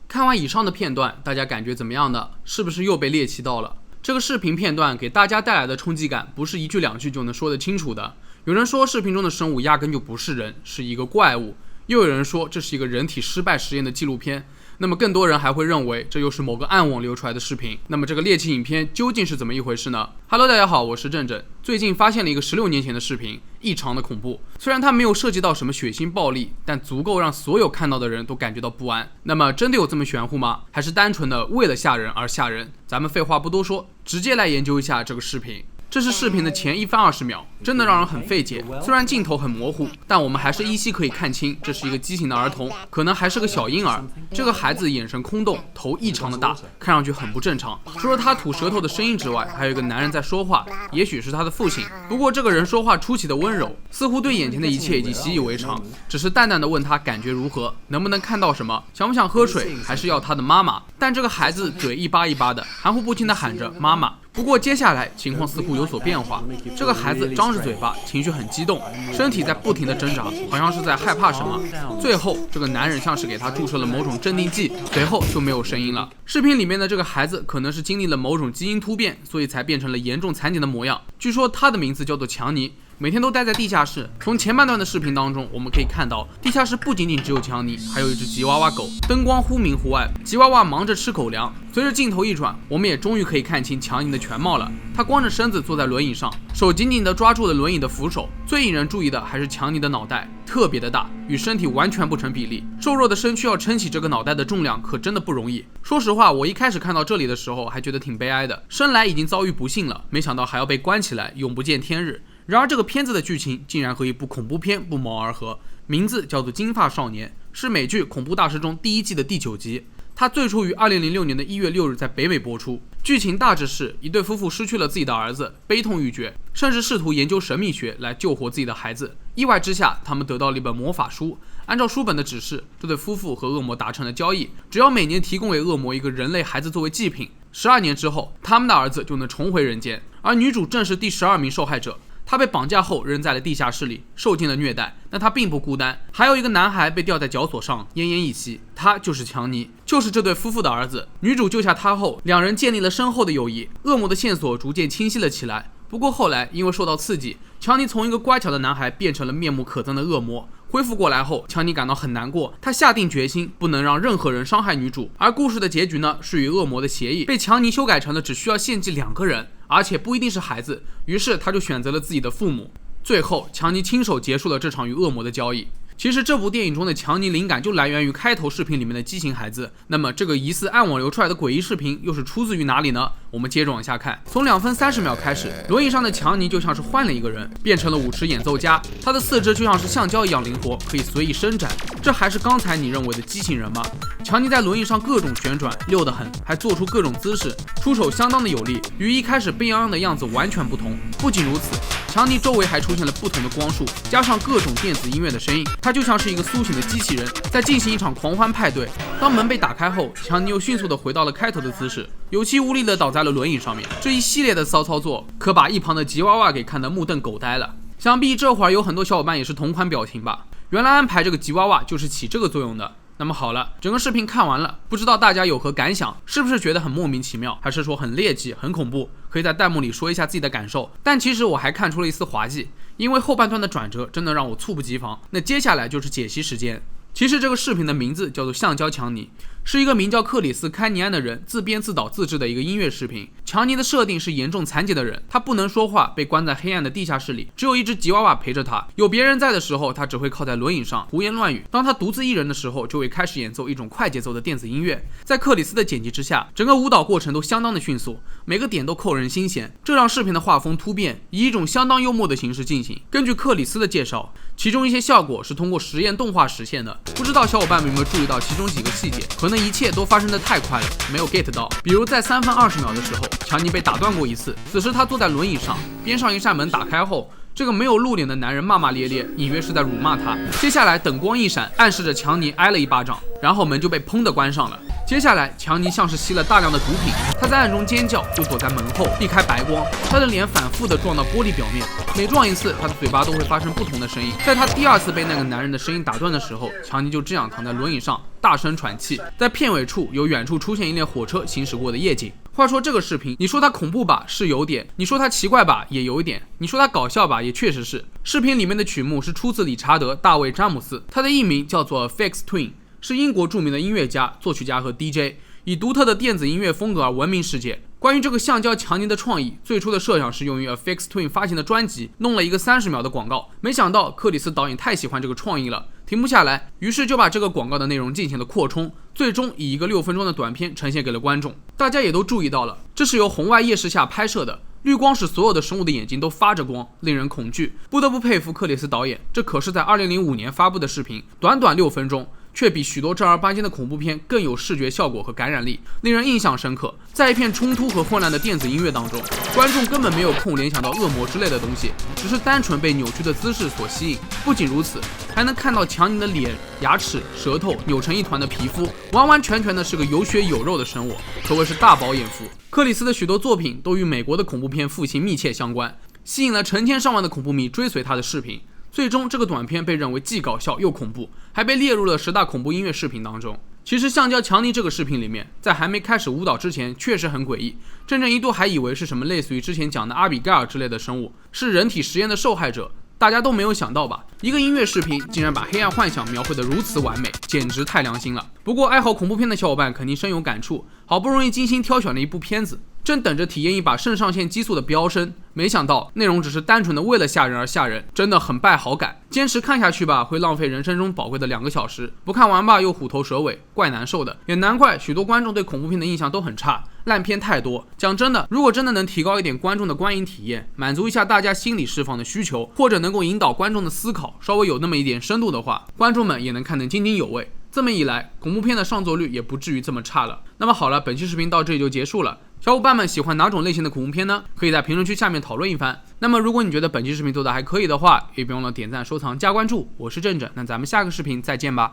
看完以上的片段，大家感觉怎么样呢？是不是又被猎奇到了？这个视频片段给大家带来的冲击感，不是一句两句就能说得清楚的。有人说视频中的生物压根就不是人，是一个怪物；又有人说这是一个人体失败实验的纪录片。那么更多人还会认为这又是某个暗网流出来的视频。那么这个猎奇影片究竟是怎么一回事呢？ Hello， 大家好，我是正正。最近发现了一个16年前的视频，异常的恐怖。虽然它没有涉及到什么血腥暴力，但足够让所有看到的人都感觉到不安。那么真的有这么玄乎吗？还是单纯的为了吓人而吓人？咱们废话不多说，直接来研究一下这个视频。这是视频的前1分20秒，真的让人很费解。虽然镜头很模糊，但我们还是依稀可以看清，这是一个畸形的儿童，可能还是个小婴儿。这个孩子眼神空洞，头异常的大，看上去很不正常。除了他吐舌头的声音之外，还有一个男人在说话，也许是他的父亲。不过这个人说话出奇的温柔，似乎对眼前的一切已经习以为常，只是淡淡的问他感觉如何，能不能看到什么，想不想喝水，还是要他的妈妈。但这个孩子嘴一巴一巴的，含糊不清的喊着妈妈。不过接下来情况似乎有所变化，这个孩子张着嘴巴，情绪很激动，身体在不停的挣扎，好像是在害怕什么。最后这个男人像是给他注射了某种镇定剂，随后就没有声音了。视频里面的这个孩子可能是经历了某种基因突变，所以才变成了严重残疾的模样。据说他的名字叫做强尼，每天都待在地下室。从前半段的视频当中，我们可以看到地下室不仅仅只有强尼，还有一只吉娃娃狗。灯光忽明忽暗，吉娃娃忙着吃狗粮。随着镜头一转，我们也终于可以看清强尼的全貌了。他光着身子坐在轮椅上，手紧紧地抓住了轮椅的扶手。最引人注意的还是强尼的脑袋，特别的大，与身体完全不成比例。瘦弱的身躯要撑起这个脑袋的重量，可真的不容易。说实话，我一开始看到这里的时候，还觉得挺悲哀的。生来已经遭遇不幸了，没想到还要被关起来，永不见天日。然而这个片子的剧情竟然和一部恐怖片不谋而合，名字叫做《金发少年》，是美剧《恐怖大师》中第1季的第9集。它最初于2006年的1月6日在北美播出。剧情大致是一对夫妇失去了自己的儿子，悲痛欲绝，甚至试图研究神秘学来救活自己的孩子。意外之下，他们得到了一本魔法书。按照书本的指示，这对夫妇和恶魔达成了交易，只要每年提供给恶魔一个人类孩子作为祭品，12年之后，他们的儿子就能重回人间。而女主正是第12名受害者。他被绑架后扔在了地下室里，受尽了虐待，但他并不孤单，还有一个男孩被吊在绞索上，奄奄一息，他就是强尼，就是这对夫妇的儿子。女主救下他后，两人建立了深厚的友谊，恶魔的线索逐渐清晰了起来。不过后来因为受到刺激，强尼从一个乖巧的男孩变成了面目可憎的恶魔。恢复过来后，强尼感到很难过，他下定决心不能让任何人伤害女主。而故事的结局呢，是与恶魔的协议被强尼修改成了只需要献祭2个人，而且不一定是孩子，于是他就选择了自己的父母。最后强尼亲手结束了这场与恶魔的交易。其实这部电影中的强尼灵感就来源于开头视频里面的畸形孩子。那么这个疑似暗网流出来的诡异视频又是出自于哪里呢？我们接着往下看。从2分30秒开始，轮椅上的强尼就像是换了一个人，变成了舞池演奏家。他的四肢就像是橡胶一样灵活，可以随意伸展。这还是刚才你认为的畸形人吗？强尼在轮椅上各种旋转，溜得很，还做出各种姿势，出手相当的有力，与一开始病殃殃的样子完全不同。不仅如此，强尼周围还出现了不同的光束，加上各种电子音乐的声音，他就像是一个苏醒的机器人，在进行一场狂欢派对。当门被打开后，强尼又迅速地回到了开头的姿势，有气无力地倒在了轮椅上面。这一系列的骚操作，可把一旁的吉娃娃给看得目瞪狗呆了。想必这会儿有很多小伙伴也是同款表情吧？原来安排这个吉娃娃就是起这个作用的。那么好了，整个视频看完了，不知道大家有何感想？是不是觉得很莫名其妙，还是说很猎奇、很恐怖？可以在弹幕里说一下自己的感受。但其实我还看出了一丝滑稽，因为后半段的转折真的让我猝不及防。那接下来就是解析时间。其实这个视频的名字叫做橡胶强尼，是一个名叫克里斯·开尼安的人自编自导自制的一个音乐视频。强尼的设定是严重残疾的人，他不能说话，被关在黑暗的地下室里，只有一只吉娃娃陪着他。有别人在的时候，他只会靠在轮椅上胡言乱语；当他独自一人的时候，就会开始演奏一种快节奏的电子音乐。在克里斯的剪辑之下，整个舞蹈过程都相当的迅速，每个点都扣人心弦，这让视频的画风突变，以一种相当幽默的形式进行。根据克里斯的介绍，其中一些效果是通过实验动画实现的。不知道小伙伴们有没有注意到其中几个细节？可能一切都发生的太快了，没有 get 到。比如在3分20秒的时候，强尼被打断过一次，此时他坐在轮椅上，边上一扇门打开后，这个没有露脸的男人骂骂咧咧，隐约是在辱骂他。接下来灯光一闪，暗示着强尼挨了一巴掌，然后门就被砰的关上了。接下来，强尼像是吸了大量的毒品，他在暗中尖叫，又躲在门后避开白光，他的脸反复的撞到玻璃表面，每撞一次，他的嘴巴都会发生不同的声音。在他第二次被那个男人的声音打断的时候，强尼就这样躺在轮椅上大声喘气。在片尾处有远处出现一列火车行驶过的夜景。话说这个视频，你说它恐怖吧，是有点；你说它奇怪吧，也有一点；你说它搞笑吧，也确实是。视频里面的曲目是出自理查德·大卫·詹姆斯，他的艺名叫做 Fix Twin， 是英国著名的音乐家、作曲家和 DJ， 以独特的电子音乐风格而闻名世界。关于这个橡胶强尼的创意，最初的设想是用于 Fix Twin 发行的专辑弄了一个30秒的广告，没想到克里斯导演太喜欢这个创意了，停不下来，于是就把这个广告的内容进行了扩充，最终以一个6分钟的短片呈现给了观众。大家也都注意到了，这是由红外夜视下拍摄的，绿光使所有的生物的眼睛都发着光，令人恐惧。不得不佩服克里斯导演，这可是在2005年发布的视频，短短6分钟，却比许多正儿八经的恐怖片更有视觉效果和感染力，令人印象深刻。在一片冲突和混乱的电子音乐当中，观众根本没有空联想到恶魔之类的东西，只是单纯被扭曲的姿势所吸引。不仅如此，还能看到强尼的脸、牙齿、舌头扭成一团的皮肤，完完全全的是个有血有肉的生物，可谓是大饱眼福。克里斯的许多作品都与美国的恐怖片复兴密切相关，吸引了成千上万的恐怖迷追随他的视频。最终，这个短片被认为既搞笑又恐怖，还被列入了10大恐怖音乐视频当中。其实，橡胶强尼这个视频里面，在还没开始舞蹈之前，确实很诡异。真正一度还以为是什么类似于之前讲的阿比盖尔之类的生物，是人体实验的受害者。大家都没有想到吧？一个音乐视频竟然把黑暗幻想描绘得如此完美，简直太良心了。不过，爱好恐怖片的小伙伴肯定深有感触，好不容易精心挑选了一部片子，正等着体验一把肾上腺激素的飙升，没想到内容只是单纯的为了吓人而吓人，真的很败好感。坚持看下去吧，会浪费人生中宝贵的2个小时；不看完吧，又虎头蛇尾，怪难受的。也难怪许多观众对恐怖片的印象都很差，烂片太多。讲真的，如果真的能提高一点观众的观影体验，满足一下大家心理释放的需求，或者能够引导观众的思考稍微有那么一点深度的话，观众们也能看得津津有味。这么一来，恐怖片的上座率也不至于这么差了。那么好了，本期视频到这里就结束了。小伙伴们喜欢哪种类型的恐怖片呢？可以在评论区下面讨论一番。那么如果你觉得本期视频做的还可以的话，也别忘了点赞、收藏、加关注。我是正正，那咱们下个视频再见吧。